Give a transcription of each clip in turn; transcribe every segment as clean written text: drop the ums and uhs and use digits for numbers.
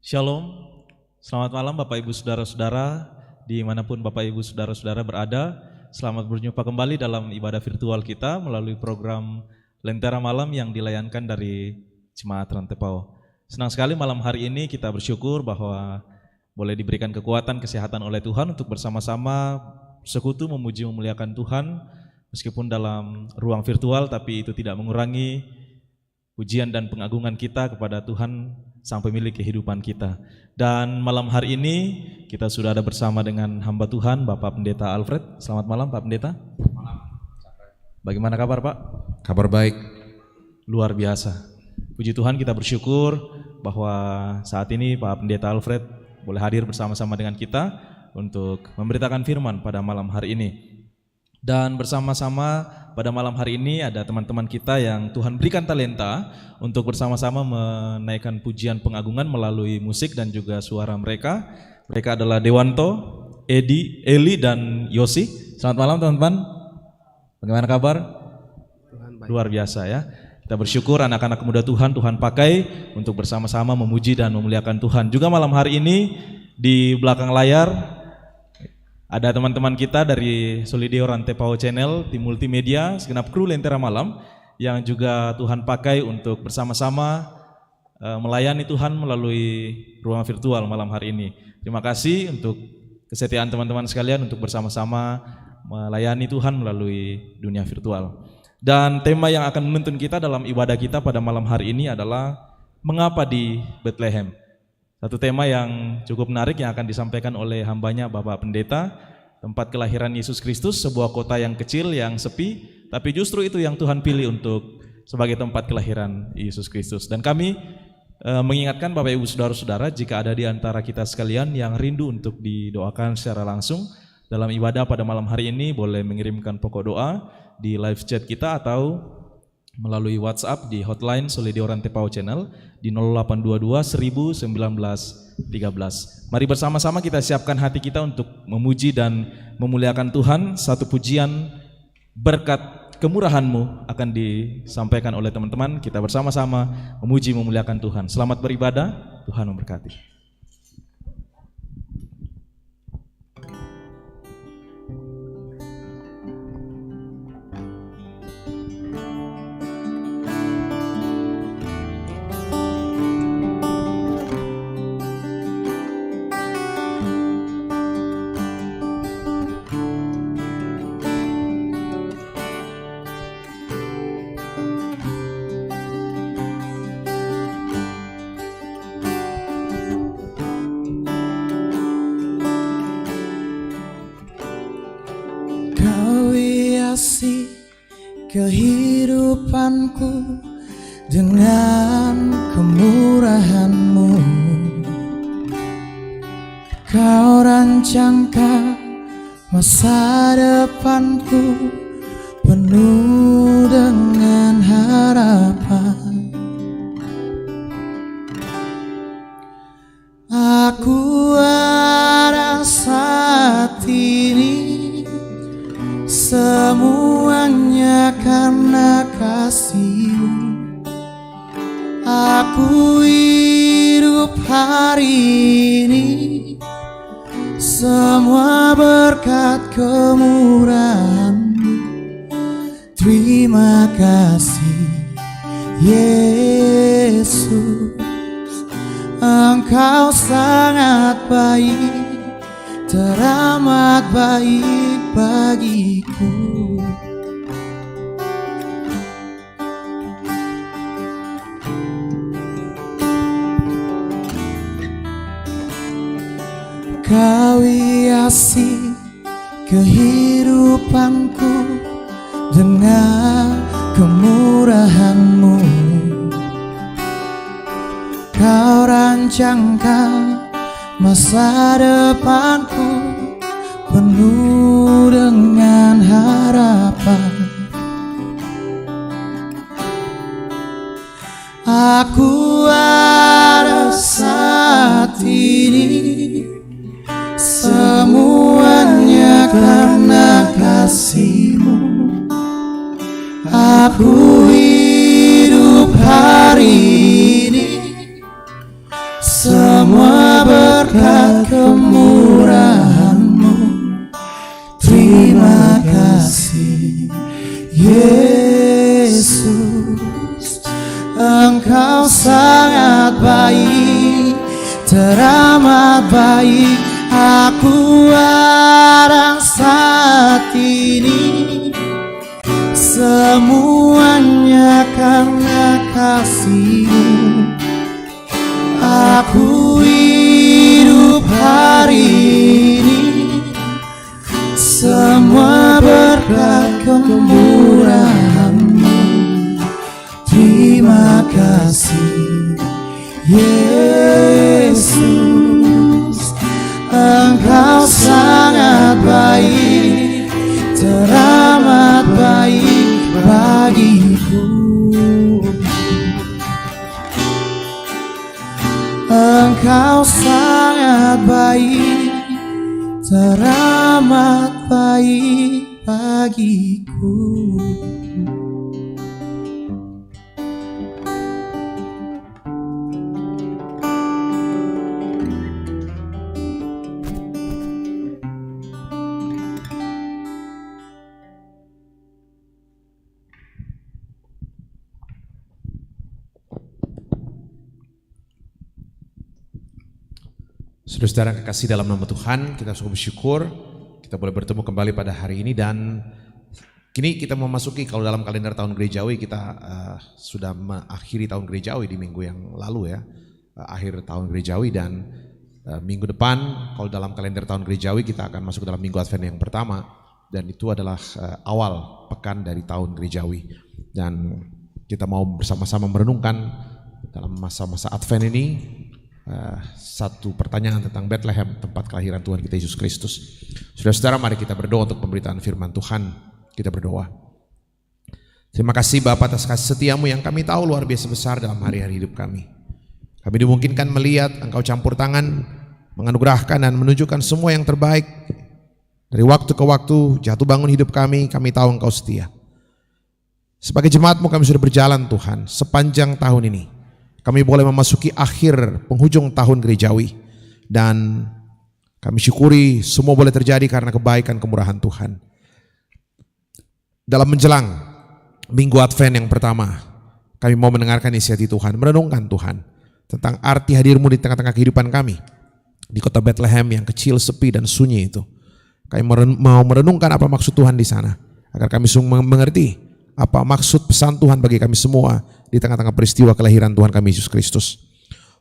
Shalom, selamat malam Bapak Ibu Saudara-saudara, dimanapun Bapak Ibu Saudara-saudara berada. Selamat berjumpa kembali dalam ibadah virtual kita melalui program Lentera Malam yang dilayankan dari Jemaat Rantepao. Senang sekali malam hari ini kita bersyukur bahwa boleh diberikan kekuatan, kesehatan oleh Tuhan untuk bersama-sama sekutu memuji memuliakan Tuhan. Meskipun dalam ruang virtual, tapi itu tidak mengurangi pujian dan pengagungan kita kepada Tuhan Sang Pemilik kehidupan kita. Dan malam hari ini kita sudah ada bersama dengan hamba Tuhan Bapak Pendeta Alfred. Selamat malam Pak Pendeta. Malam. Bagaimana kabar Pak? Kabar baik. Luar biasa. Puji Tuhan, kita bersyukur bahwa saat ini Pak Pendeta Alfred boleh hadir bersama-sama dengan kita untuk memberitakan firman pada malam hari ini. Dan bersama-sama pada malam hari ini ada teman-teman kita yang Tuhan berikan talenta untuk bersama-sama menaikkan pujian pengagungan melalui musik dan juga suara mereka. Mereka adalah Dewanto, Edi, Eli, dan Yosi. Selamat malam teman-teman. Bagaimana kabar? Luar biasa ya. Kita bersyukur anak-anak muda Tuhan pakai untuk bersama-sama memuji dan memuliakan Tuhan. Juga malam hari ini di belakang layar ada teman-teman kita dari Solideo Rantepao Channel, tim multimedia, segenap kru Lentera Malam yang juga Tuhan pakai untuk bersama-sama melayani Tuhan melalui ruang virtual malam hari ini. Terima kasih untuk kesetiaan teman-teman sekalian untuk bersama-sama melayani Tuhan melalui dunia virtual. Dan tema yang akan menuntun kita dalam ibadah kita pada malam hari ini adalah mengapa di Bethlehem. Satu tema yang cukup menarik yang akan disampaikan oleh hambanya Bapak Pendeta, tempat kelahiran Yesus Kristus, sebuah kota yang kecil, yang sepi, tapi justru itu yang Tuhan pilih untuk sebagai tempat kelahiran Yesus Kristus. Dan kami mengingatkan Bapak Ibu Saudara-saudara, jika ada di antara kita sekalian yang rindu untuk didoakan secara langsung dalam ibadah pada malam hari ini, boleh mengirimkan pokok doa di live chat kita atau melalui WhatsApp di hotline Solideo Rantepao Channel di 0822 1019 13. Mari bersama-sama kita siapkan hati kita untuk memuji dan memuliakan Tuhan. Satu pujian berkat kemurahan-Mu akan disampaikan oleh teman-teman. Kita bersama-sama memuji memuliakan Tuhan. Selamat beribadah, Tuhan memberkati. Kehidupanku dengan kemurahan-Mu, Kau rancangkan masa depanku penuh dengan harapan. Aku ada saat ini semuanya karena kasih-Mu. Aku hidup hari ini semua berkat kemurahan-Mu. Terima kasih Yesus, Engkau sangat baik, teramat baik bagiku. Kau hiasi kehidupanku dengan kemurahan-Mu. Kau rancangkan masa depanku penuh dengan harapan. Aku ada saat ini semuanya karena kasih-Mu. Aku hidup hari ini semua berkat kemurahan-Mu. Terima kasih Yesus, Engkau sangat baik, teramat baik. Aku ada saat ini, semuanya karena kasih-Mu. Aku hidup hari ini, semua berkat kemurahan-Mu. Terima kasih Yesus, Engkau sangat baik, teramat baik bagiku. Engkau sangat baik, teramat baik bagiku. Saudara-saudara kekasih dalam nama Tuhan, kita sungguh bersyukur kita boleh bertemu kembali pada hari ini, dan kini kita memasuki, kalau dalam kalender tahun gerejawi kita sudah mengakhiri tahun gerejawi di minggu yang lalu ya, akhir tahun gerejawi, dan minggu depan kalau dalam kalender tahun gerejawi kita akan masuk dalam minggu Advent yang pertama, dan itu adalah awal pekan dari tahun gerejawi, dan kita mau bersama-sama merenungkan dalam masa-masa Advent ini satu pertanyaan tentang Bethlehem, tempat kelahiran Tuhan kita Yesus Kristus. Saudara-saudara, mari kita berdoa untuk pemberitaan firman Tuhan. Kita berdoa. Terima kasih Bapa atas kasih setiamu yang kami tahu luar biasa besar dalam hari-hari hidup kami. Kami dimungkinkan melihat Engkau campur tangan, menganugerahkan dan menunjukkan semua yang terbaik. Dari waktu ke waktu, jatuh bangun hidup kami tahu Engkau setia. Sebagai jemaat-Mu kami sudah berjalan Tuhan sepanjang tahun ini. Kami boleh memasuki akhir penghujung tahun gerejawi, dan kami syukuri semua boleh terjadi karena kebaikan kemurahan Tuhan. Dalam menjelang minggu Advent yang pertama, kami mau mendengarkan isi hati Tuhan, merenungkan Tuhan tentang arti hadir-Mu di tengah-tengah kehidupan kami di kota Bethlehem yang kecil, sepi dan sunyi itu. Kami mau merenungkan apa maksud Tuhan di sana, agar kami sungguh mengerti apa maksud pesan Tuhan bagi kami semua di tengah-tengah peristiwa kelahiran Tuhan kami Yesus Kristus.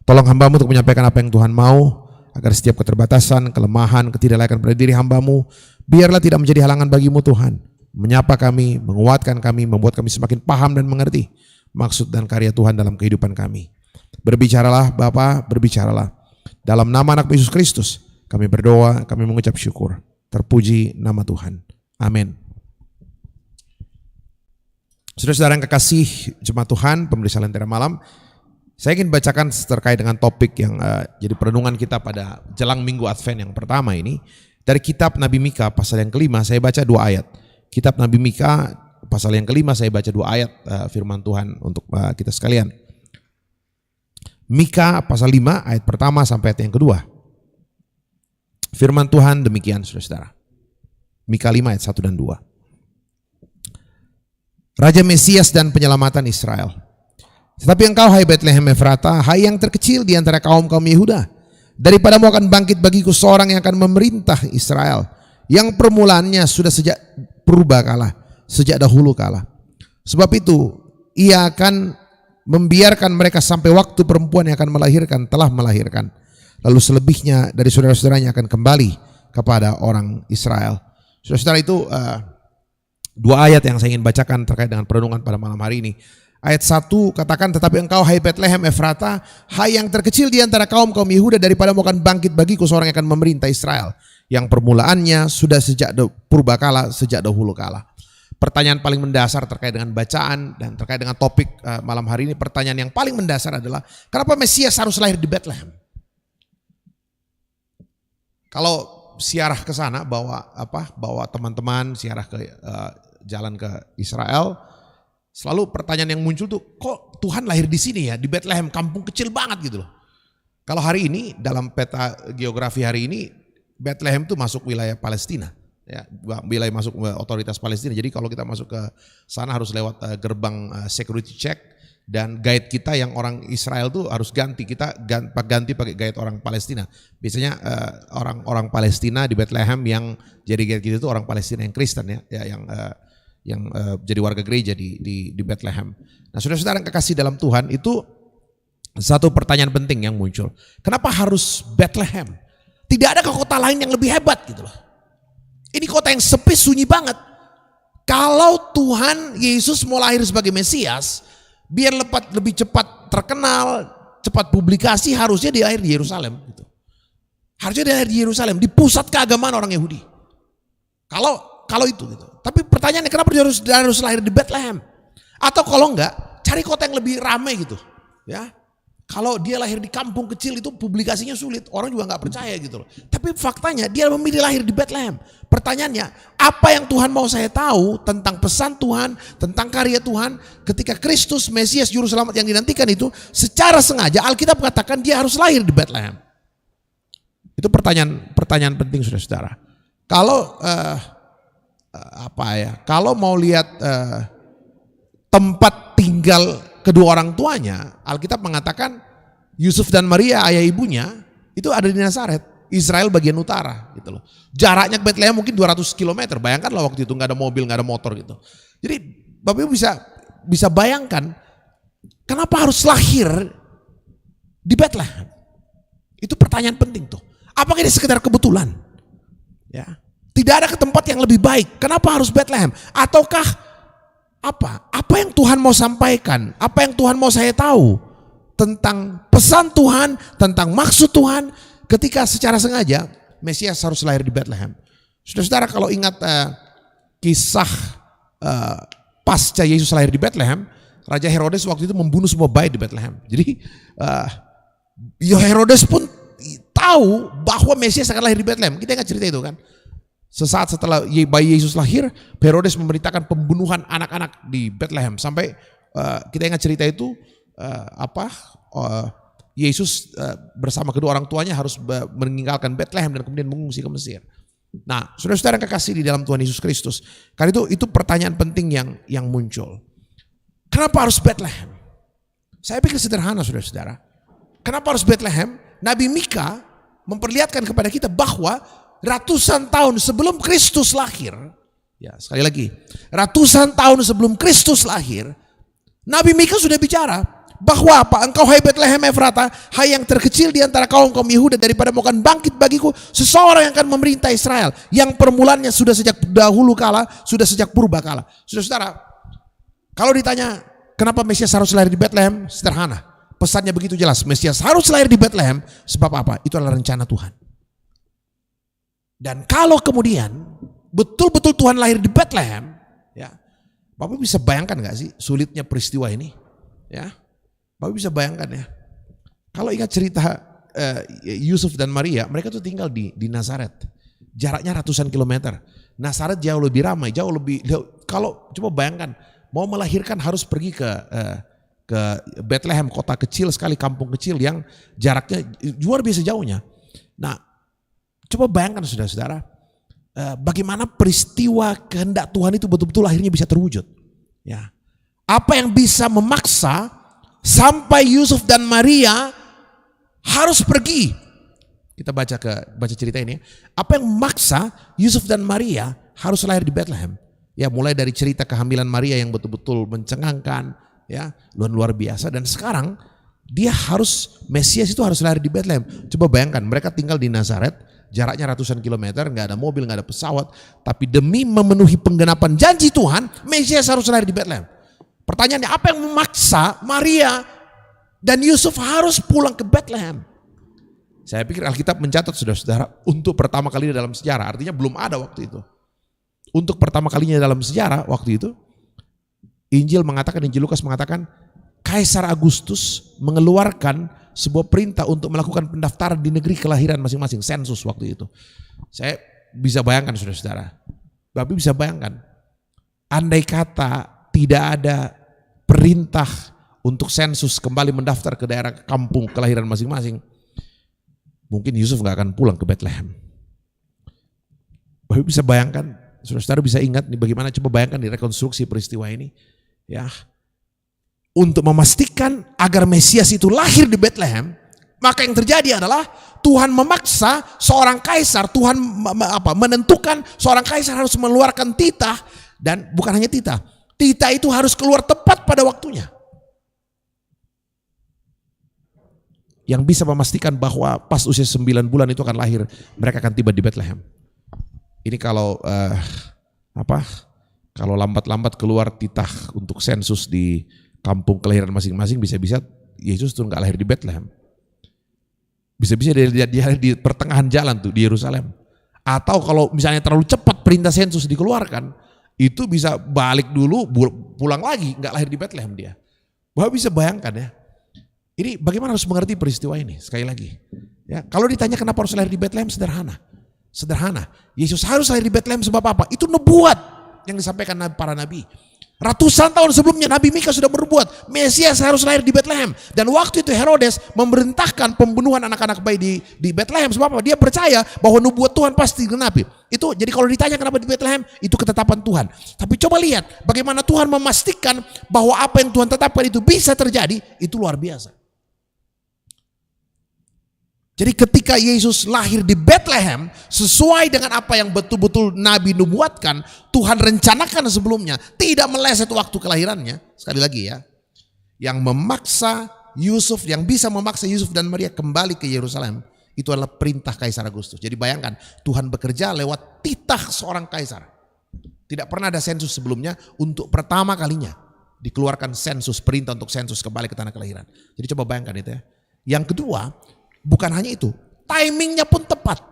Tolong hamba-Mu untuk menyampaikan apa yang Tuhan mau, agar setiap keterbatasan, kelemahan, ketidaklayakan pada diri hamba-Mu, biarlah tidak menjadi halangan bagi-Mu Tuhan. Menyapa kami, menguatkan kami, membuat kami semakin paham dan mengerti maksud dan karya Tuhan dalam kehidupan kami. Berbicaralah Bapa, berbicaralah. Dalam nama anak Yesus Kristus, kami berdoa, kami mengucap syukur. Terpuji nama Tuhan. Amin. Saudara-saudara yang kekasih jemaat Tuhan, pemirsa Lentera Malam, saya ingin bacakan terkait dengan topik yang jadi perenungan kita pada jelang minggu Advent yang pertama ini. Dari kitab Nabi Mika pasal yang kelima, saya baca 2 ayat. Kitab Nabi Mika pasal yang kelima, saya baca 2 ayat firman Tuhan untuk kita sekalian. Mika pasal 5 ayat pertama sampai ayat yang kedua. Firman Tuhan demikian saudara-saudara. Mika 5 ayat 1 dan 2. Raja Mesias dan penyelamatan Israel. Tetapi engkau hai Bethlehem Efrata, hai yang terkecil di antara kaum-kaum Yehuda, daripadamu akan bangkit bagiku seorang yang akan memerintah Israel, yang permulaannya sudah sejak purbakala, sejak dahulu kala. Sebab itu ia akan membiarkan mereka sampai waktu perempuan yang akan melahirkan telah melahirkan. Lalu selebihnya dari saudara-saudaranya akan kembali kepada orang Israel. Saudara-saudara, itu 2 ayat yang saya ingin bacakan terkait dengan perenungan pada malam hari ini. Ayat 1 katakan, tetapi engkau hai Bethlehem Efrata, hai yang terkecil di antara kaum-kaum Yehuda, daripadamu akan bangkit bagiku seorang yang akan memerintah Israel, yang permulaannya sudah sejak purbakala, sejak dahulu kala. Pertanyaan paling mendasar terkait dengan bacaan dan terkait dengan topik malam hari ini, pertanyaan yang paling mendasar adalah, kenapa Mesias harus lahir di Bethlehem? Kalau siarah ke sana, bawa teman-teman siarah ke jalan ke Israel, selalu pertanyaan yang muncul tuh, kok Tuhan lahir di sini ya, di Bethlehem, kampung kecil banget gitu loh. Kalau hari ini dalam peta geografi hari ini Bethlehem itu masuk wilayah Palestina. Ya, wilayah masuk otoritas Palestina. Jadi kalau kita masuk ke sana harus lewat gerbang security check, dan guide kita yang orang Israel tuh harus ganti, kita ganti pakai guide orang Palestina. Biasanya orang-orang Palestina di Bethlehem yang jadi guide kita itu orang Palestina yang Kristen ya yang jadi warga gereja di Bethlehem. Nah, saudara-saudara yang kekasih dalam Tuhan, itu satu pertanyaan penting yang muncul. Kenapa harus Bethlehem? Tidak ada ke kota lain yang lebih hebat gitu loh. Ini kota yang sepi, sunyi banget. Kalau Tuhan Yesus mau lahir sebagai Mesias, biar lebih cepat terkenal, cepat publikasi, harusnya dia lahir di Yerusalem. Gitu. Harusnya dia lahir di Yerusalem, di pusat keagamaan orang Yahudi. Kalau itu gitu. Tapi pertanyaannya, kenapa dia harus lahir di Bethlehem? Atau kalau enggak, cari kota yang lebih ramai gitu. Ya, kalau dia lahir di kampung kecil itu publikasinya sulit, orang juga nggak percaya gitu loh. Tapi faktanya dia memilih lahir di Bethlehem. Pertanyaannya, apa yang Tuhan mau saya tahu tentang pesan Tuhan, tentang karya Tuhan ketika Kristus Mesias Juru Selamat yang dinantikan itu, secara sengaja Alkitab katakan dia harus lahir di Bethlehem. Itu pertanyaan penting saudara-saudara. Kalau kalau mau lihat tempat tinggal kedua orang tuanya, Alkitab mengatakan Yusuf dan Maria ayah ibunya itu ada di Nazaret, Israel bagian utara gitu loh. Jaraknya ke Bethlehem mungkin 200 km. Bayangkanlah waktu itu nggak ada mobil, nggak ada motor gitu. Jadi Bapak Ibu bisa bayangkan kenapa harus lahir di Bethlehem? Itu pertanyaan penting tuh. Apakah ini sekedar kebetulan? Ya. Tidak ada ke tempat yang lebih baik. Kenapa harus Bethlehem? Ataukah apa yang Tuhan mau sampaikan? Apa yang Tuhan mau saya tahu tentang pesan Tuhan, tentang maksud Tuhan ketika secara sengaja Mesias harus lahir di Bethlehem? Saudara-saudara, kalau ingat kisah pasca Yesus lahir di Bethlehem, Raja Herodes waktu itu membunuh semua bayi di Bethlehem. Jadi Herodes pun tahu bahwa Mesias akan lahir di Bethlehem. Kita ingat cerita itu kan? Sesaat setelah bayi Yesus lahir, Herodes memerintahkan pembunuhan anak-anak di Bethlehem. Sampai kita ingat cerita itu, Yesus bersama kedua orang tuanya harus meninggalkan Bethlehem dan kemudian mengungsi ke Mesir. Nah, saudara-saudara yang kekasih di dalam Tuhan Yesus Kristus, karena itu pertanyaan penting yang muncul. Kenapa harus Bethlehem? Saya pikir sederhana, saudara-saudara. Kenapa harus Bethlehem? Nabi Mika memperlihatkan kepada kita bahwa ratusan tahun sebelum Kristus lahir, ya sekali lagi, ratusan tahun sebelum Kristus lahir, Nabi Mika sudah bicara bahwa apa? Engkau hai Bethlehem Efrata, hai yang terkecil di antara kaum Yehuda, daripada mau akan bangkit bagiku seseorang yang akan memerintah Israel, yang permulaannya sudah sejak dahulu kala, sudah sejak purba kala. Saudara-saudara, kalau ditanya kenapa Mesias harus lahir di Bethlehem, sederhana. Pesannya begitu jelas, Mesias harus lahir di Bethlehem sebab apa? Itu adalah rencana Tuhan. Dan kalau kemudian betul-betul Tuhan lahir di Bethlehem, ya, Bapak bisa bayangkan gak sih sulitnya peristiwa ini? Ya, Bapak bisa bayangkan ya. Kalau ingat cerita Yusuf dan Maria, mereka tuh tinggal di Nazaret. Jaraknya ratusan kilometer. Nazaret jauh lebih ramai, kalau coba bayangkan, mau melahirkan harus pergi ke Bethlehem, kota kecil sekali, kampung kecil yang jaraknya luar biasa jauhnya. Nah, coba bayangkan saudara-saudara, bagaimana peristiwa kehendak Tuhan itu betul-betul akhirnya bisa terwujud. Ya, apa yang bisa memaksa sampai Yusuf dan Maria harus pergi? Kita baca cerita ini. Apa yang memaksa Yusuf dan Maria harus lahir di Bethlehem? Ya, mulai dari cerita kehamilan Maria yang betul-betul mencengangkan, ya, luar biasa. Dan sekarang Mesias itu harus lahir di Bethlehem. Coba bayangkan, mereka tinggal di Nazaret, jaraknya ratusan kilometer, nggak ada mobil, nggak ada pesawat, tapi demi memenuhi penggenapan janji Tuhan, Mesias harus lahir di Bethlehem. Pertanyaannya, apa yang memaksa Maria dan Yusuf harus pulang ke Bethlehem? Saya pikir Alkitab mencatat, saudara-saudara, untuk pertama kalinya dalam sejarah, artinya belum ada waktu itu. Untuk pertama kalinya dalam sejarah waktu itu, Injil Lukas mengatakan, Kaisar Agustus mengeluarkan sebuah perintah untuk melakukan pendaftaran di negeri kelahiran masing-masing, sensus waktu itu. Saya bisa bayangkan, saudara-saudara, Bapak bisa bayangkan, andai kata tidak ada perintah untuk sensus kembali mendaftar ke daerah kampung kelahiran masing-masing, mungkin Yusuf gak akan pulang ke Bethlehem. Bapak bisa bayangkan, saudara-saudara bisa ingat nih bagaimana, coba bayangkan di rekonstruksi peristiwa ini. Ya, untuk memastikan agar Mesias itu lahir di Bethlehem, maka yang terjadi adalah Tuhan memaksa seorang kaisar, Tuhan menentukan seorang kaisar harus mengeluarkan titah, dan bukan hanya titah itu harus keluar tepat pada waktunya. Yang bisa memastikan bahwa pas usia 9 bulan itu akan lahir, mereka akan tiba di Bethlehem. Ini kalau kalau lambat-lambat keluar titah untuk sensus di kampung kelahiran masing-masing, bisa-bisa Yesus tuh nggak lahir di Bethlehem. Bisa-bisa dia di pertengahan jalan tuh di Yerusalem. Atau kalau misalnya terlalu cepat perintah sensus dikeluarkan, itu bisa balik dulu, pulang lagi, nggak lahir di Bethlehem dia. Bapak bisa bayangkan ya. Ini bagaimana harus mengerti peristiwa ini sekali lagi. Ya, kalau ditanya kenapa harus lahir di Bethlehem, sederhana. Yesus harus lahir di Bethlehem sebab apa? Itu nubuat yang disampaikan para nabi. Ratusan tahun sebelumnya Nabi Mika sudah bernubuat Mesias harus lahir di Bethlehem. Dan waktu itu Herodes memerintahkan pembunuhan anak-anak bayi di Bethlehem. Sebab apa? Dia percaya bahwa nubuat Tuhan pasti digenapi. Itu jadi kalau ditanya kenapa di Bethlehem, itu ketetapan Tuhan. Tapi coba lihat bagaimana Tuhan memastikan bahwa apa yang Tuhan tetapkan itu bisa terjadi, itu luar biasa. Jadi ketika Yesus lahir di Bethlehem, sesuai dengan apa yang betul-betul Nabi nubuatkan, Tuhan rencanakan sebelumnya, tidak meleset waktu kelahirannya. Sekali lagi ya, yang memaksa Yusuf, yang bisa memaksa Yusuf dan Maria kembali ke Yerusalem, itu adalah perintah Kaisar Agustus. Jadi bayangkan, Tuhan bekerja lewat titah seorang kaisar. Tidak pernah ada sensus sebelumnya, untuk pertama kalinya dikeluarkan sensus, perintah untuk sensus kembali ke tanah kelahiran. Jadi coba bayangkan itu ya. Yang kedua, bukan hanya itu, timingnya pun tepat.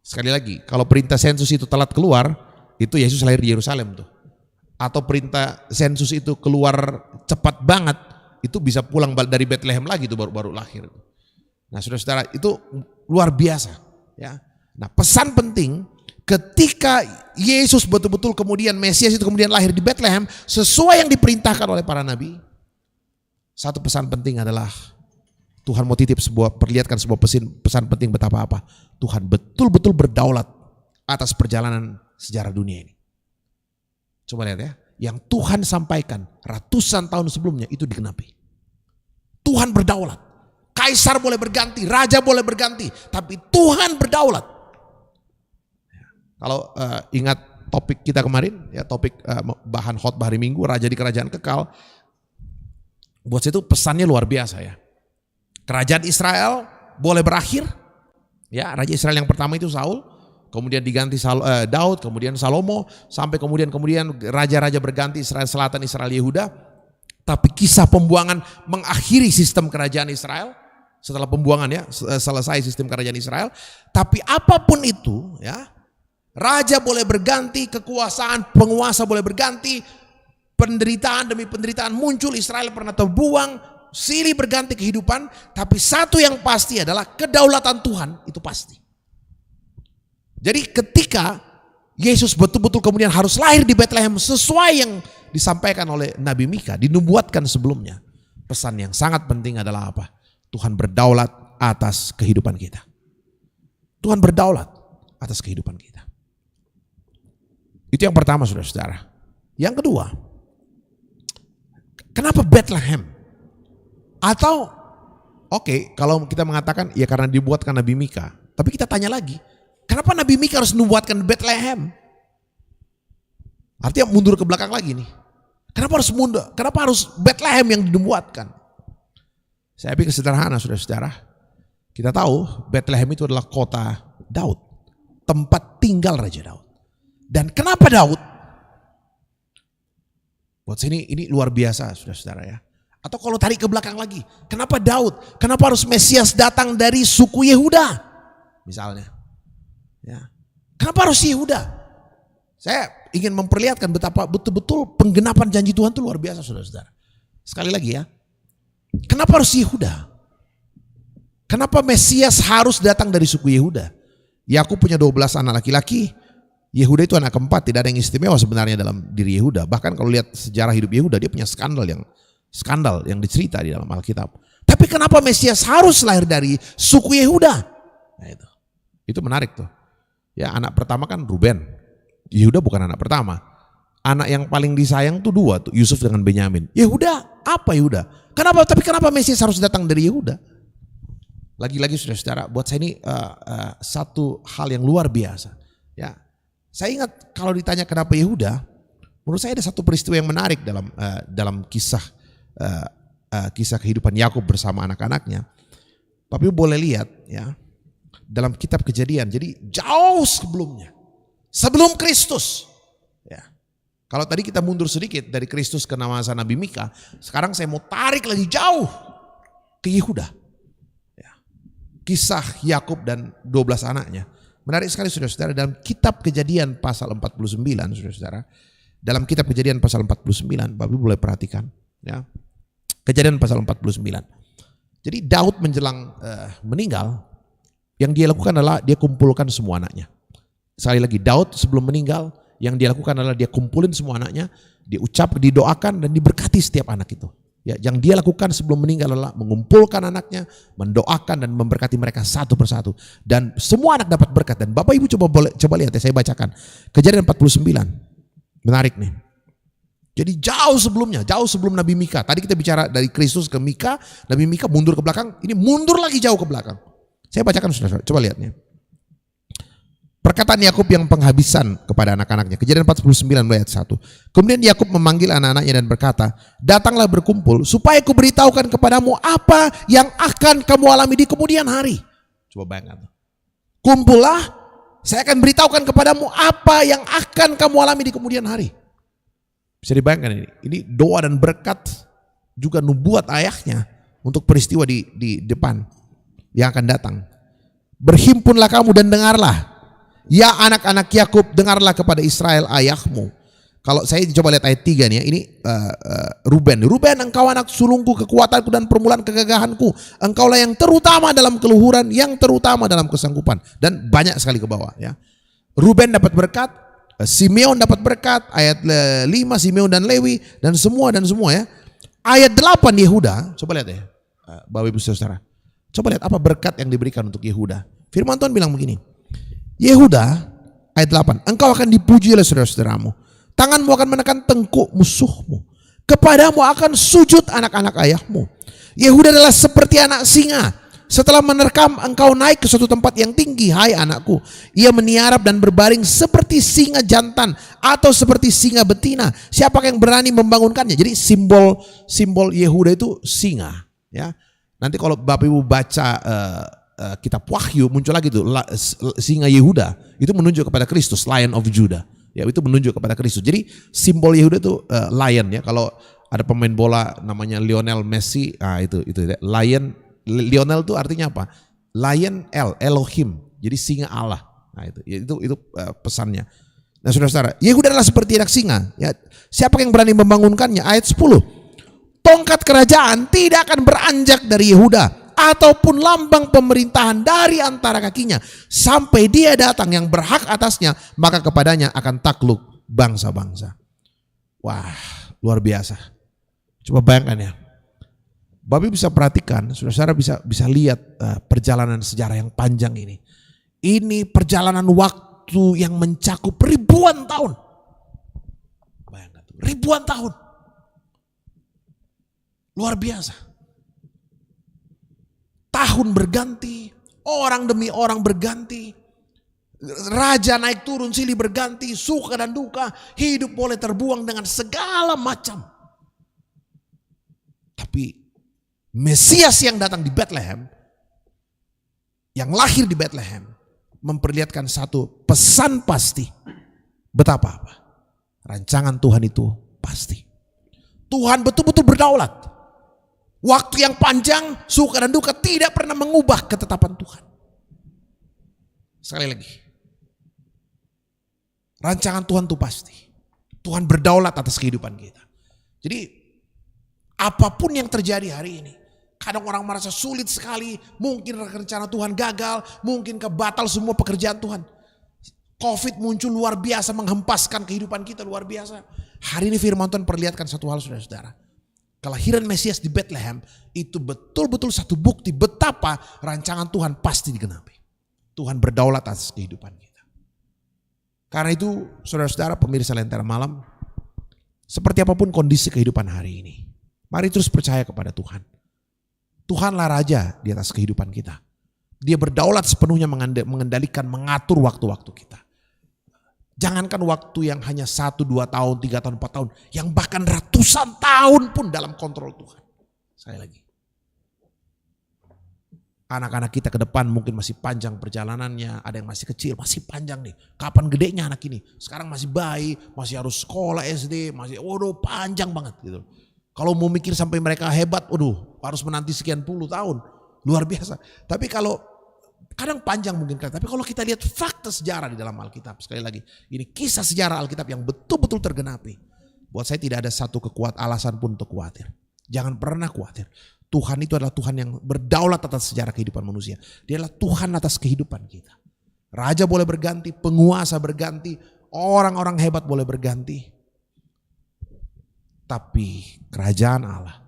Sekali lagi, kalau perintah sensus itu telat keluar, itu Yesus lahir di Yerusalem tuh. Atau perintah sensus itu keluar cepat banget, itu bisa pulang dari Bethlehem lagi tuh baru lahir. Nah, saudara-saudara, itu luar biasa. Ya. Nah, pesan penting ketika Yesus betul-betul kemudian Mesias itu kemudian lahir di Bethlehem sesuai yang diperintahkan oleh para nabi. Satu pesan penting adalah Tuhan mau titip perlihatkan sebuah pesan penting betapa apa? Tuhan betul-betul berdaulat atas perjalanan sejarah dunia ini. Coba lihat ya, yang Tuhan sampaikan ratusan tahun sebelumnya itu digenapi. Tuhan berdaulat. Kaisar boleh berganti, raja boleh berganti, tapi Tuhan berdaulat. Kalau ingat topik kita kemarin, ya topik bahan khotbah hari Minggu, Raja di Kerajaan Kekal. Buat saya itu pesannya luar biasa ya. Kerajaan Israel boleh berakhir, ya Raja Israel yang pertama itu Saul, kemudian diganti Daud, kemudian Salomo, sampai kemudian raja-raja berganti Israel Selatan, Israel Yehuda. Tapi kisah pembuangan mengakhiri sistem kerajaan Israel setelah pembuangan ya selesai sistem kerajaan Israel. Tapi apapun itu ya, raja boleh berganti, kekuasaan penguasa boleh berganti, penderitaan demi penderitaan muncul, Israel pernah terbuang. Silih berganti kehidupan, tapi satu yang pasti adalah kedaulatan Tuhan itu pasti. Jadi ketika Yesus betul-betul kemudian harus lahir di Bethlehem sesuai yang disampaikan oleh Nabi Mika, dinubuatkan sebelumnya. Pesan yang sangat penting adalah apa? Tuhan berdaulat atas kehidupan kita. Tuhan berdaulat atas kehidupan kita. Itu yang pertama, saudara-saudara. Yang kedua, kenapa Bethlehem? Atau kalau kita mengatakan ya karena dibuatkan Nabi Mika. Tapi kita tanya lagi, kenapa Nabi Mika harus membuatkan Bethlehem? Artinya mundur ke belakang lagi nih. Kenapa harus Bethlehem yang dibuatkan? Saya pikir sederhana, saudara-saudara. Kita tahu Bethlehem itu adalah kota Daud, tempat tinggal Raja Daud. Dan kenapa Daud? Buat sini ini luar biasa, saudara-saudara ya. Atau kalau tarik ke belakang lagi, kenapa Daud? Kenapa harus Mesias datang dari suku Yehuda? Misalnya. Ya. Kenapa harus Yehuda? Saya ingin memperlihatkan betapa betul-betul penggenapan janji Tuhan itu luar biasa, saudara-saudara. Sekali lagi ya. Kenapa harus Yehuda? Kenapa Mesias harus datang dari suku Yehuda? Yakub punya 12 anak laki-laki. Yehuda itu anak keempat, tidak ada yang istimewa sebenarnya dalam diri Yehuda. Bahkan kalau lihat sejarah hidup Yehuda, dia punya skandal yang dicerita di dalam Alkitab. Tapi kenapa Mesias harus lahir dari suku Yehuda? Nah, itu menarik tuh. Ya, anak pertama kan Ruben. Yehuda bukan anak pertama. Anak yang paling disayang tuh dua tuh, Yusuf dengan Benyamin. Yehuda, apa Yehuda? Tapi kenapa Mesias harus datang dari Yehuda? Lagi-lagi saudara-saudara, buat saya ini satu hal yang luar biasa. Ya, saya ingat kalau ditanya kenapa Yehuda, menurut saya ada satu peristiwa yang menarik dalam kisah kehidupan Yakub bersama anak-anaknya. Tapi boleh lihat ya dalam kitab Kejadian. Jadi jauh sebelumnya, sebelum Kristus. Ya, kalau tadi kita mundur sedikit dari Kristus ke masa Nabi Mika, sekarang saya mau tarik lagi jauh ke Yehuda. Kisah Yakub dan 12 anaknya. Menarik sekali saudara-saudara, dalam kitab Kejadian pasal 49 saudara-saudara. Dalam kitab Kejadian pasal 49, Bapak boleh perhatikan ya. Kejadian pasal 49. Jadi Daud menjelang meninggal, yang dia lakukan adalah dia kumpulkan semua anaknya. Sekali lagi, Daud sebelum meninggal yang dia lakukan adalah dia kumpulin semua anaknya, didoakan dan diberkati setiap anak itu. Ya, yang dia lakukan sebelum meninggal adalah mengumpulkan anaknya, mendoakan dan memberkati mereka satu persatu. Dan semua anak dapat berkat. Dan Bapak Ibu coba lihat ya, saya bacakan. Kejadian 49. Menarik nih. Jadi jauh sebelumnya, jauh sebelum Nabi Mika. Tadi kita bicara dari Kristus ke Mika, Nabi Mika mundur ke belakang, ini mundur lagi jauh ke belakang. Saya bacakan saudara, coba lihat nih. Perkataan Yakub yang penghabisan kepada anak-anaknya. Kejadian 49 ayat 1. Kemudian Yakub memanggil anak-anaknya dan berkata, datanglah berkumpul supaya kuberitahukan kepadamu apa yang akan kamu alami di kemudian hari. Coba bayangkan. Kumpullah, saya akan beritahukan kepadamu apa yang akan kamu alami di kemudian hari. Bisa dibayangkan ini. Ini doa dan berkat juga nubuat ayahnya untuk peristiwa di depan yang akan datang. Berhimpunlah kamu dan dengarlah. Ya anak-anak Yakub, dengarlah kepada Israel ayahmu. Kalau saya coba lihat ayat 3 nih ya, ini Ruben, engkau anak sulungku, kekuatanku dan permulaan kegagahanku. Engkaulah yang terutama dalam keluhuran, yang terutama dalam kesanggupan. Dan banyak sekali ke bawah ya. Ruben dapat berkat, Simeon dapat berkat, ayat 5 Simeon dan Lewi dan semua ya. Ayat 8 Yehuda, coba lihat ya Bapak Ibu Saudara. Coba lihat apa berkat yang diberikan untuk Yehuda. Firman Tuhan bilang begini. Yehuda ayat 8, engkau akan dipuji oleh saudara-saudaramu, tanganmu akan menekan tengkuk musuhmu, kepadamu akan sujud anak-anak ayahmu. Yehuda adalah seperti anak singa, setelah menerkam engkau naik ke suatu tempat yang tinggi, hai anakku. Ia meniarap dan berbaring seperti singa jantan atau seperti singa betina. Siapa yang berani membangunkannya? Jadi simbol Yehuda itu singa ya. Nanti kalau Bapak Ibu baca kitab Wahyu muncul lagi tuh singa Yehuda, itu menunjuk kepada Kristus, Lion of Judah. Ya, itu menunjuk kepada Kristus. Jadi simbol Yehuda itu lion ya. Kalau ada pemain bola namanya Lionel Messi, itu lion. Lionel itu artinya apa? Lion Elohim. Jadi singa Allah. Nah, itu pesannya. Nah, saudara-saudara, Yehuda adalah seperti anak singa. Ya, siapa yang berani membangunkannya? Ayat 10. Tongkat kerajaan tidak akan beranjak dari Yehuda, ataupun lambang pemerintahan dari antara kakinya, sampai dia datang yang berhak atasnya, maka kepadanya akan takluk bangsa-bangsa. Wah, luar biasa. Coba bayangkan ya. Bapak bisa perhatikan, saudara bisa lihat perjalanan sejarah yang panjang ini. Ini perjalanan waktu yang mencakup ribuan tahun. Bayangkan, ribuan tahun. Luar biasa. Tahun berganti, orang demi orang berganti, raja naik turun silih berganti, suka dan duka, hidup boleh terbuang dengan segala macam. Tapi Mesias yang datang di Bethlehem, yang lahir di Bethlehem, memperlihatkan satu pesan pasti. Betapa apa? Rancangan Tuhan itu pasti. Tuhan betul-betul berdaulat. Waktu yang panjang, suka dan duka tidak pernah mengubah ketetapan Tuhan. Sekali lagi. Rancangan Tuhan itu pasti. Tuhan berdaulat atas kehidupan kita. Jadi apapun yang terjadi hari ini. Kadang orang merasa sulit sekali. Mungkin rencana Tuhan gagal. Mungkin kebatal semua pekerjaan Tuhan. Covid muncul luar biasa, menghempaskan kehidupan kita luar biasa. Hari ini firman Tuhan perlihatkan satu hal saudara-saudara. kelahiran Mesias di Bethlehem itu betul-betul satu bukti betapa rancangan Tuhan pasti digenapi. Tuhan berdaulat atas kehidupan kita. Karena itu saudara-saudara pemirsa Lentera Malam, seperti apapun kondisi kehidupan hari ini, mari terus percaya kepada Tuhan. Tuhanlah Raja di atas kehidupan kita. Dia berdaulat sepenuhnya mengendalikan, mengatur waktu-waktu kita. Jangankan waktu yang hanya 1, 2 tahun, 3 tahun, 4 tahun. Yang bahkan ratusan tahun pun dalam kontrol Tuhan. Sekali lagi. Anak-anak kita ke depan mungkin masih panjang perjalanannya. Ada yang masih kecil, masih panjang nih. Kapan gedenya anak ini? Sekarang masih bayi, masih harus sekolah SD, masih panjang banget gitu. Kalau mau mikir sampai mereka hebat, harus menanti sekian puluh tahun. Luar biasa. Tapi kalau kadang panjang mungkin, tapi kalau kita lihat fakta sejarah di dalam Alkitab, sekali lagi, ini kisah sejarah Alkitab yang betul-betul tergenapi. Buat saya tidak ada satu alasan pun untuk khawatir. Jangan pernah khawatir. Tuhan itu adalah Tuhan yang berdaulat atas sejarah kehidupan manusia. Dia adalah Tuhan atas kehidupan kita. Raja boleh berganti, penguasa berganti, orang-orang hebat boleh berganti. Tapi kerajaan Allah,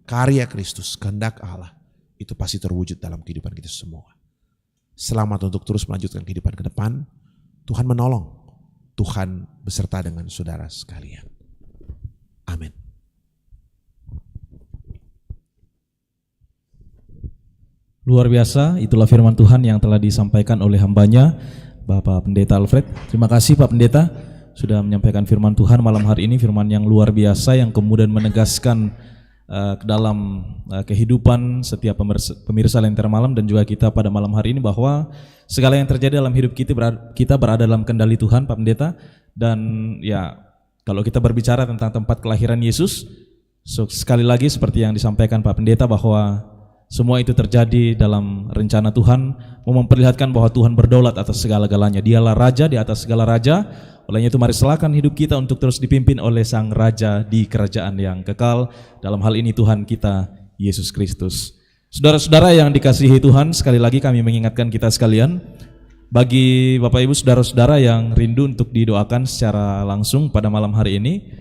karya Kristus, kehendak Allah, itu pasti terwujud dalam kehidupan kita semua. Selamat untuk terus melanjutkan kehidupan ke depan. Tuhan menolong. Tuhan beserta dengan saudara sekalian. Amin. Luar biasa, itulah firman Tuhan yang telah disampaikan oleh hambanya, Bapak Pendeta Alfred. Terima kasih Pak Pendeta sudah menyampaikan firman Tuhan malam hari ini, firman yang luar biasa yang kemudian menegaskan ke dalam kehidupan setiap pemirsa Lentera Malam dan juga kita pada malam hari ini bahwa segala yang terjadi dalam hidup kita berada dalam kendali Tuhan, Pak Pendeta. Dan ya, kalau kita berbicara tentang tempat kelahiran Yesus, sekali lagi seperti yang disampaikan Pak Pendeta bahwa semua itu terjadi dalam rencana Tuhan, mau memperlihatkan bahwa Tuhan berdaulat atas segala-galanya. Dialah Raja di atas segala raja. Olehnya itu mari serahkan hidup kita untuk terus dipimpin oleh Sang Raja di kerajaan yang kekal. Dalam hal ini Tuhan kita, Yesus Kristus. Saudara-saudara yang dikasihi Tuhan, sekali lagi kami mengingatkan kita sekalian, bagi Bapak Ibu saudara-saudara yang rindu untuk didoakan secara langsung pada malam hari ini,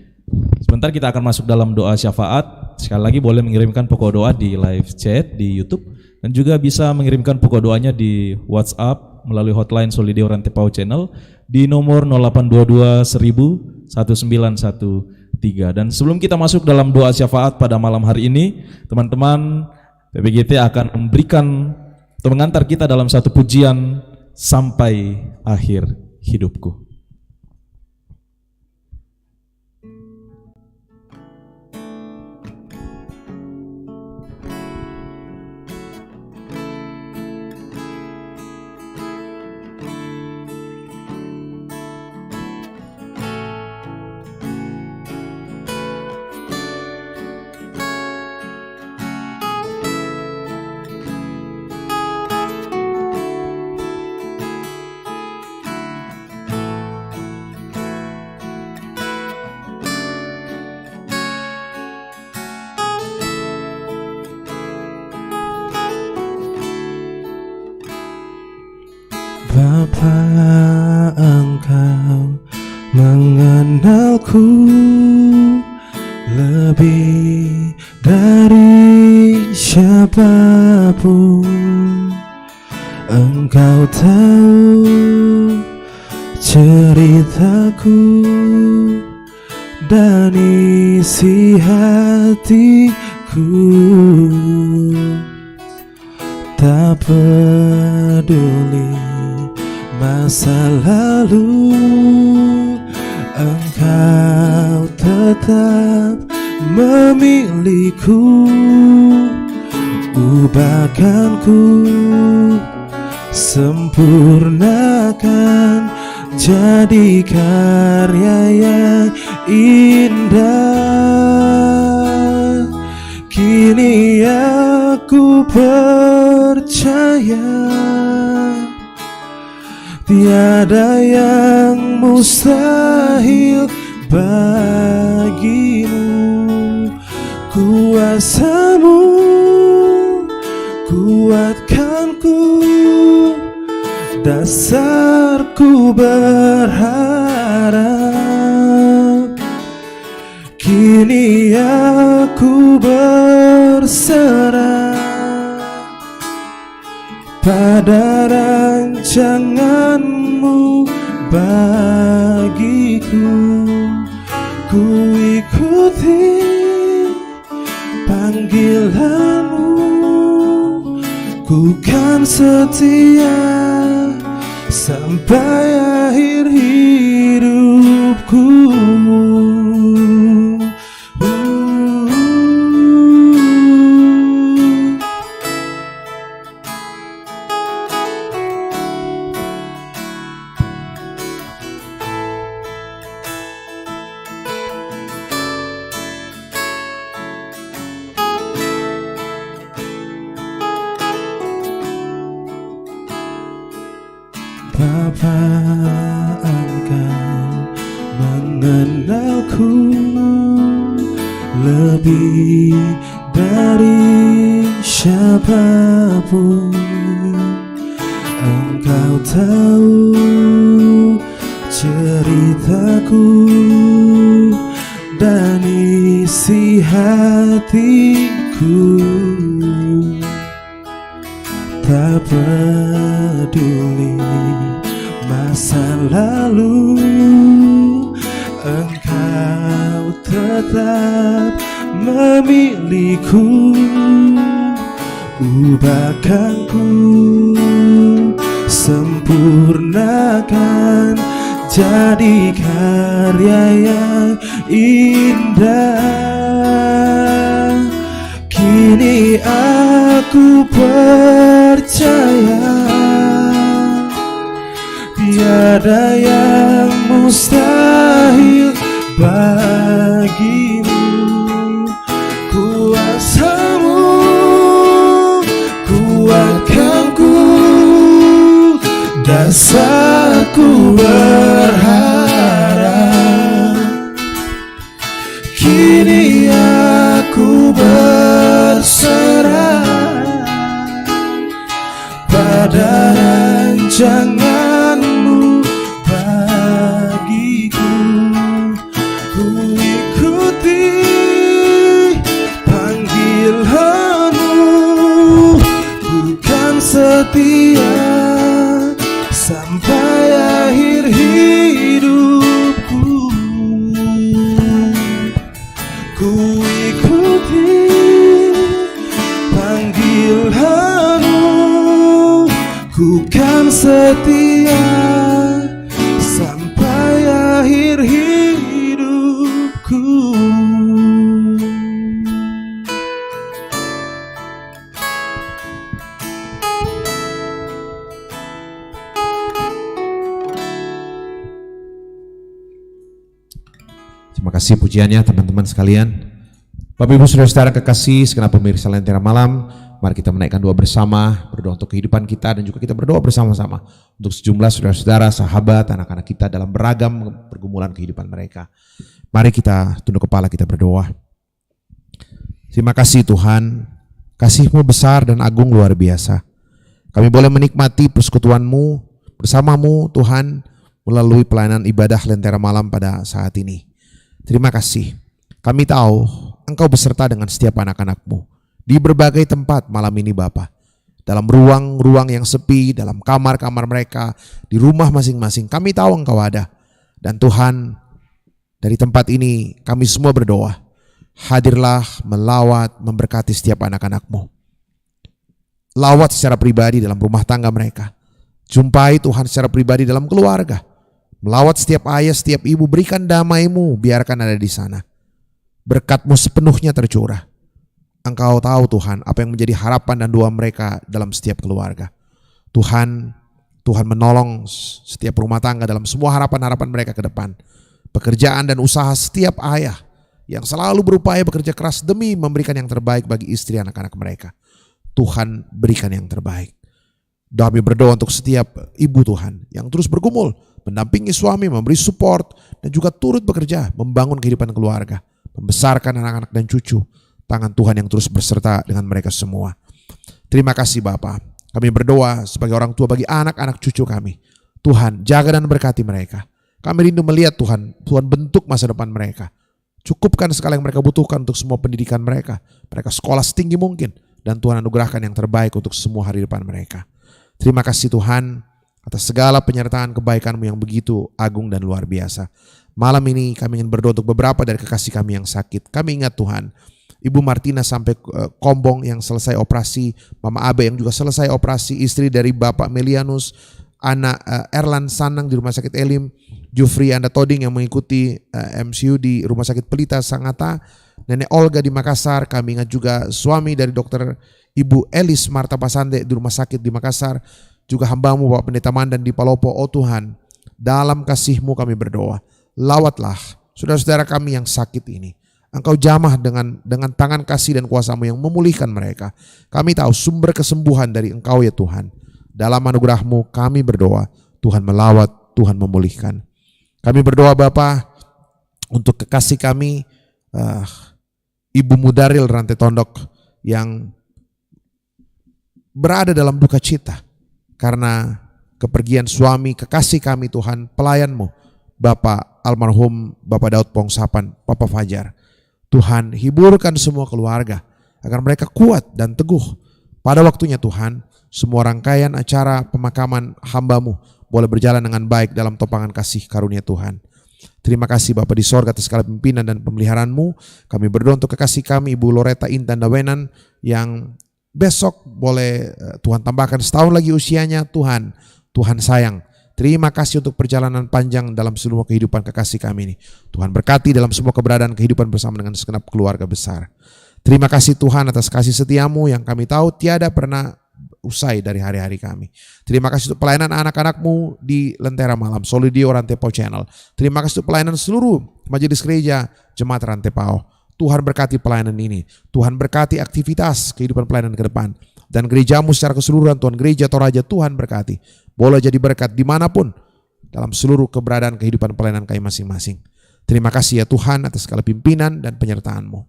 sebentar kita akan masuk dalam doa syafaat. Sekali lagi boleh mengirimkan pokok doa di live chat di YouTube dan juga bisa mengirimkan pokok doanya di WhatsApp melalui hotline Solideo Rantepau Channel di nomor 0822 1000 1913. Dan sebelum kita masuk dalam doa syafaat pada malam hari ini, teman-teman PPGT akan memberikan atau mengantar kita dalam satu pujian sampai akhir hidupku. Bapa, Engkau mengenalku lebih dari siapapun. Engkau tahu ceritaku dan isi hatiku. Tak peduli masa lalu, Engkau tetap memilihku. Ubahkanku, sempurnakan, jadi karya yang indah. Kini aku percaya tiada yang mustahil bagimu. Kuasamu kuatkanku, dasarku berharap. Kini aku ku berserah pada rancangan-Mu bagiku. Ku ikuti panggilan-Mu, ku kan setia sampai akhir hidupku. Bapa, Engkau mengenalku lebih dari siapapun. Engkau tahu ceritaku dan isi hatiku. Tak peduli masa lalu, Engkau tetap memilihku. Ubahkanku, sempurnakan jadi karya yang indah. Kini aku percaya tiada yang mustahil bagimu. Kuasa-Mu kuatkanku, dasarku berharap. Kini aku berserah pada rancangan-Mu bagiku. Ku ikuti panggilan-Mu, bukan setia sampai akhir hidupku. Ku ikuti panggilan-Mu, ku kan setia sampai akhir hidupku. Terima kasih pujiannya teman-teman sekalian. Bapak Ibu Saudara-saudara kekasih, segenap pemirsa Lentera Malam, mari kita menaikkan doa bersama, berdoa untuk kehidupan kita dan juga kita berdoa bersama-sama untuk sejumlah saudara-saudara, sahabat, anak-anak kita dalam beragam pergumulan kehidupan mereka. Mari kita tunduk kepala, kita berdoa. Terima kasih Tuhan, kasih-Mu besar dan agung luar biasa. Kami boleh menikmati persekutuan-Mu bersama-Mu Tuhan melalui pelayanan ibadah Lentera Malam pada saat ini. Terima kasih. Kami tahu Engkau beserta dengan setiap anak-anak-Mu di berbagai tempat malam ini Bapa. Dalam ruang-ruang yang sepi, dalam kamar-kamar mereka, di rumah masing-masing. Kami tahu Engkau ada. Dan Tuhan, dari tempat ini kami semua berdoa. Hadirlah, melawat, memberkati setiap anak-anak-Mu. Lawat secara pribadi dalam rumah tangga mereka. Jumpai Tuhan secara pribadi dalam keluarga. Melawat setiap ayah, setiap ibu, berikan damai-Mu, biarkan ada di sana. Berkat-Mu sepenuhnya tercurah. Engkau tahu Tuhan apa yang menjadi harapan dan doa mereka dalam setiap keluarga. Tuhan menolong setiap rumah tangga dalam semua harapan-harapan mereka ke depan. Pekerjaan dan usaha setiap ayah yang selalu berupaya bekerja keras demi memberikan yang terbaik bagi istri anak-anak mereka. Tuhan berikan yang terbaik. Kami berdoa untuk setiap ibu Tuhan yang terus bergumul, mendampingi suami, memberi support, dan juga turut bekerja, membangun kehidupan keluarga, membesarkan anak-anak dan cucu. Tangan Tuhan yang terus berserta dengan mereka semua. Terima kasih Bapa. Kami berdoa sebagai orang tua bagi anak-anak cucu kami. Tuhan jaga dan berkati mereka. Kami rindu melihat Tuhan bentuk masa depan mereka. Cukupkan segala yang mereka butuhkan untuk semua pendidikan mereka. Mereka sekolah setinggi mungkin. Dan Tuhan anugerahkan yang terbaik untuk semua hari depan mereka. Terima kasih Tuhan atas segala penyertaan kebaikan-Mu yang begitu agung dan luar biasa. Malam ini kami ingin berdoa untuk beberapa dari kekasih kami yang sakit. Kami ingat Tuhan, Ibu Martina sampai Kombong yang selesai operasi, Mama Abe yang juga selesai operasi, istri dari Bapak Melianus, anak Erlan Sanang di Rumah Sakit Elim, Jufri Anda Toding yang mengikuti MCU di Rumah Sakit Pelita Sangatta, Nenek Olga di Makassar. Kami ingat juga suami dari Dokter Ibu Elis Marta Pasande di Rumah Sakit di Makassar, juga hamba-Mu Bapak Pendeta Mandan di Palopo. Oh Tuhan, dalam kasih-Mu kami berdoa, lawatlah saudara-saudara kami yang sakit ini. Engkau jamah dengan tangan kasih dan kuasa-Mu yang memulihkan mereka. Kami tahu sumber kesembuhan dari Engkau ya Tuhan. Dalam anugerah-Mu kami berdoa, Tuhan melawat, Tuhan memulihkan. Kami berdoa Bapa untuk kekasih kami, Ibu Mudaril Rantai Tondok yang berada dalam duka cita karena kepergian suami kekasih kami Tuhan, pelayan-Mu, Bapak almarhum Bapak Daud Pongsapan, Papa Fajar. Tuhan hiburkan semua keluarga agar mereka kuat dan teguh. Pada waktunya Tuhan, semua rangkaian acara pemakaman hamba-Mu boleh berjalan dengan baik dalam topangan kasih karunia Tuhan. Terima kasih Bapa di sorga atas segala pimpinan dan pemeliharaan-Mu. Kami berdoa untuk kekasih kami Ibu Loretta Intan Dawenan yang besok boleh Tuhan tambahkan setahun lagi usianya. Tuhan sayang. Terima kasih untuk perjalanan panjang dalam seluruh kehidupan kekasih kami ini. Tuhan berkati dalam semua keberadaan kehidupan bersama dengan segenap keluarga besar. Terima kasih Tuhan atas kasih setia-Mu yang kami tahu tiada pernah usai dari hari-hari kami. Terima kasih untuk pelayanan anak-anak-Mu di Lentera Malam, Solidio Rantepao Channel. Terima kasih untuk pelayanan seluruh majelis gereja Jemaat Rantepao. Tuhan berkati pelayanan ini. Tuhan berkati aktivitas kehidupan pelayanan ke depan. Dan gereja-Mu secara keseluruhan, Tuhan Gereja Toraja, Tuhan berkati. Boleh jadi berkat dimanapun dalam seluruh keberadaan kehidupan pelayanan kami masing-masing. Terima kasih ya Tuhan atas segala pimpinan dan penyertaan-Mu.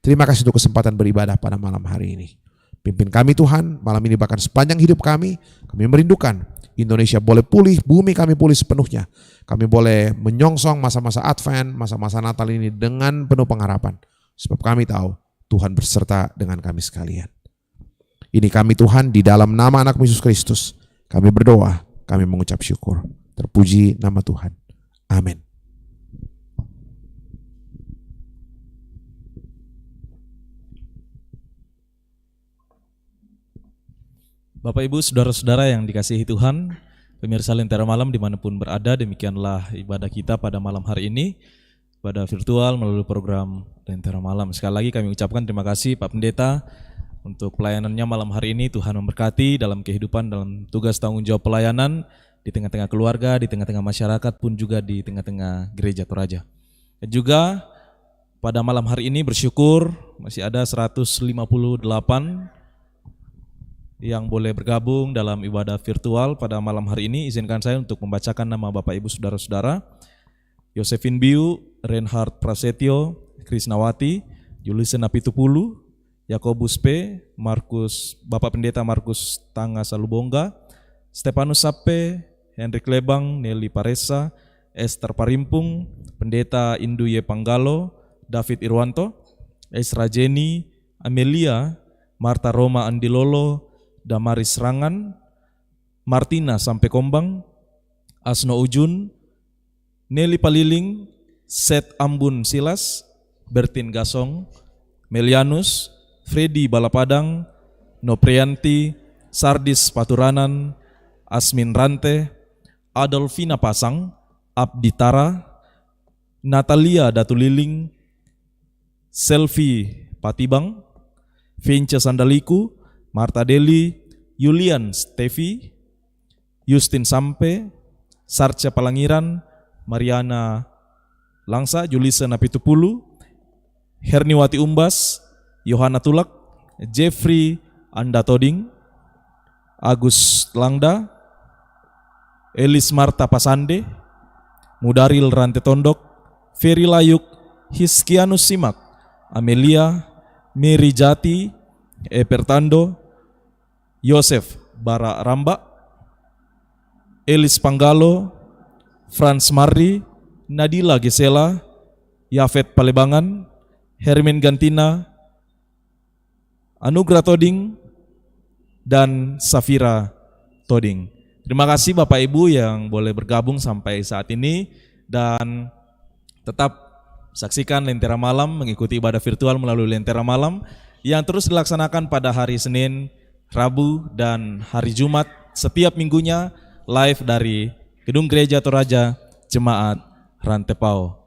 Terima kasih untuk kesempatan beribadah pada malam hari ini. Pimpin kami Tuhan, malam ini bahkan sepanjang hidup kami merindukan Indonesia boleh pulih, bumi kami pulih sepenuhnya. Kami boleh menyongsong masa-masa Advent, masa-masa Natal ini dengan penuh pengharapan. Sebab kami tahu Tuhan berserta dengan kami sekalian. Ini kami Tuhan di dalam nama anak Yesus Kristus. Kami berdoa, kami mengucap syukur. Terpuji nama Tuhan. Amin. Bapak Ibu, saudara-saudara yang dikasihi Tuhan, pemirsa Lentera Malam dimanapun berada, demikianlah ibadah kita pada malam hari ini, ibadah virtual melalui program Lentera Malam. Sekali lagi kami ucapkan terima kasih Pak Pendeta untuk pelayanannya malam hari ini. Tuhan memberkati dalam kehidupan, dalam tugas tanggung jawab pelayanan di tengah-tengah keluarga, di tengah-tengah masyarakat pun juga di tengah-tengah gereja Toraja. Dan juga pada malam hari ini bersyukur masih ada 158 yang boleh bergabung dalam ibadah virtual pada malam hari ini. Izinkan saya untuk membacakan nama Bapak Ibu Saudara-saudara. Yosefin Biu, Reinhard Prasetyo, Krisnawati, Julisen Apitupulu, Yakobus P, Markus, Bapak Pendeta Markus Tanga Salubongga, Stefanus Sape, Henrik Lebang, Nelly Paresa, Esther Parimpung, Pendeta Induye Panggalo, David Irwanto, Esra Jenny, Amelia, Marta Roma Andilolo, Damaris Rangan, Martina Sampai Kombang, Asno Ujun, Nelly Paliling, Seth Ambun Silas, Bertin Gasong, Melianus, Freddy Balapadang, Noprianti, Sardis Paturanan, Asmin Rante, Adolfina Pasang, Abdi Tara, Natalia Datuliling, Selvi Patibang, Vince Sandaliku, Marta Deli, Julian Stevi, Justin Sampe, Sarca Palangiran, Mariana Langsa, Julisa Napitupulu, Herniwati Umbas, Yohana Tulak, Jeffrey Anda Toding, Agus Langda, Elis Marta Pasande, Mudaril Rante Tondok, Ferry Layuk, Hiskianus Simak, Amelia, Mary Jati, Epertando, Yosef Bara Ramba, Elis Panggalo, Franz Marri, Nadila Gisela, Yafet Palebangan, Hermin Gantina, Anugrah Toding, dan Safira Toding. Terima kasih Bapak Ibu yang boleh bergabung sampai saat ini, dan tetap saksikan Lentera Malam, mengikuti ibadah virtual melalui Lentera Malam yang terus dilaksanakan pada hari Senin, Rabu, dan hari Jumat setiap minggunya live dari Gedung Gereja Toraja Jemaat Rantepao.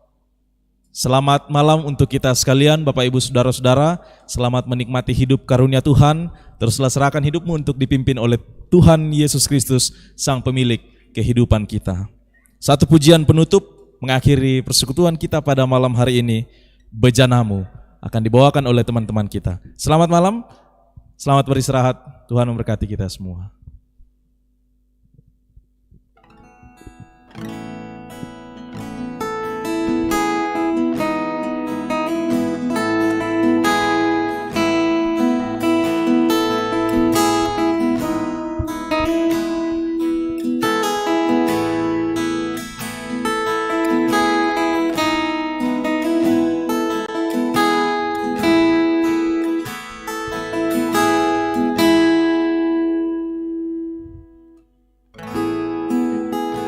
Selamat malam untuk kita sekalian, Bapak Ibu Saudara-saudara. Selamat menikmati hidup karunia Tuhan. Teruslah serahkan hidupmu untuk dipimpin oleh Tuhan Yesus Kristus, Sang Pemilik kehidupan kita. Satu pujian penutup mengakhiri persekutuan kita pada malam hari ini, Bejanamu, akan dibawakan oleh teman-teman kita. Selamat malam, selamat beristirahat. Tuhan memberkati kita semua.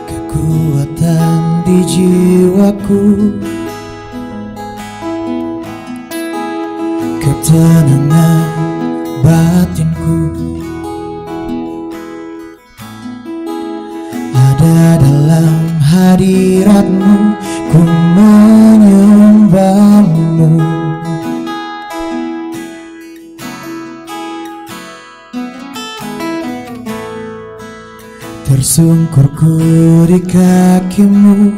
Kekuatan di jiwaku, ketenangan batinku, ada dalam hadirat-Mu, ku menyembah-Mu. Tersungkurku di kaki-Mu,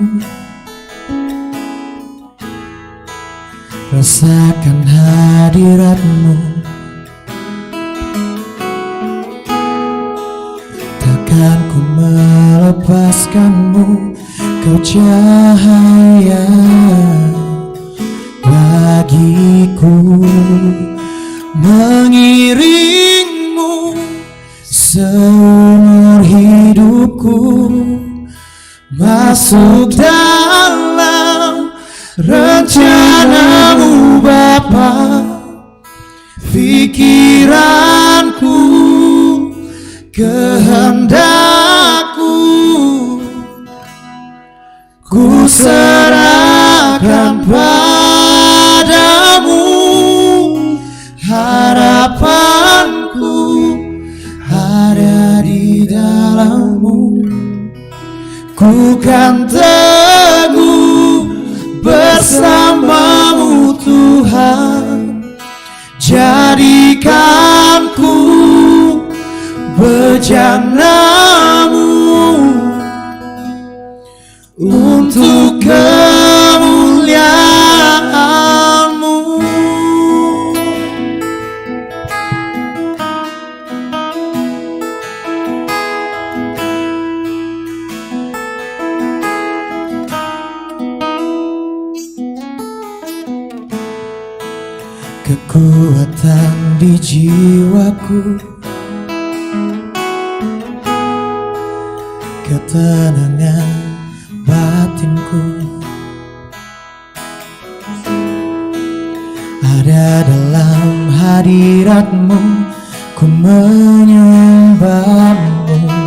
rasakan hadirat-Mu. Takkan ku melepaskan-Mu, Kau cahaya bagiku. Mengiring-Mu seumur hidupku, masuk dalam rencana-Mu Bapa. Pikiranku, kehendak-Ku, ku serahkan padamu. Harapanku ada di dalam-Mu, ku kan teguh bersama-Mu Tuhan. Jadikan ku bejana-Mu untuk kemuliaan-Mu. Kekuatan di jiwaku, ketenangan batinku, ada dalam hadirat-Mu, ku menyembah-Mu.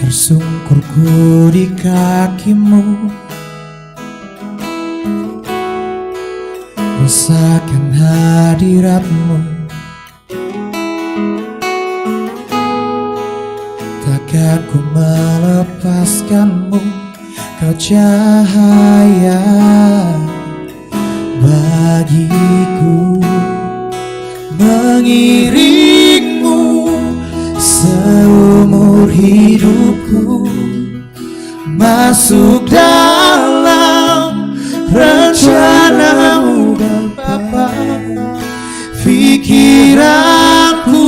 Tersungkurku di kaki-Mu, rasakan hadirat-Mu. Takkan ku melepaskan-Mu, Kau cahaya bagiku. Mengiring-Mu seumur hidupku, masuk dalam rencana-Mu Bapa. Pikiranku,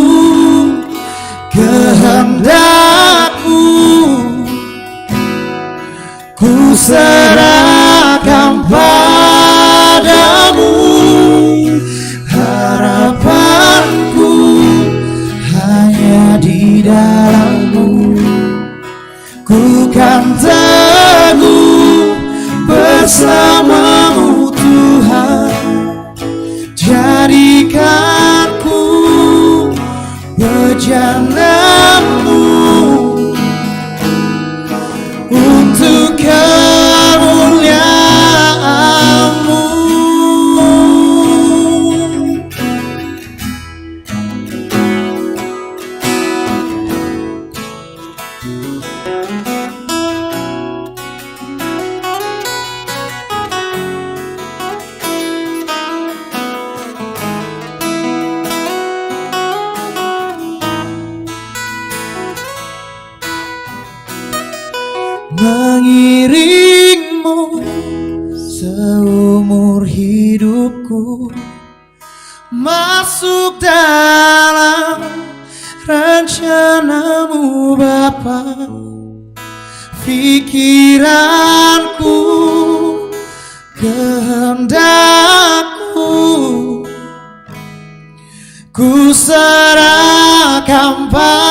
kehendak-Ku, ku serahkan padamu. Harapanku hanya di dalam-Mu, rencanamu untuk kemuliaan-Mu. Mengiringmu seumur hidupku, masuk dalam rencanamu Bapa. Pikiranku, kehendakku, ku serahkan padamu.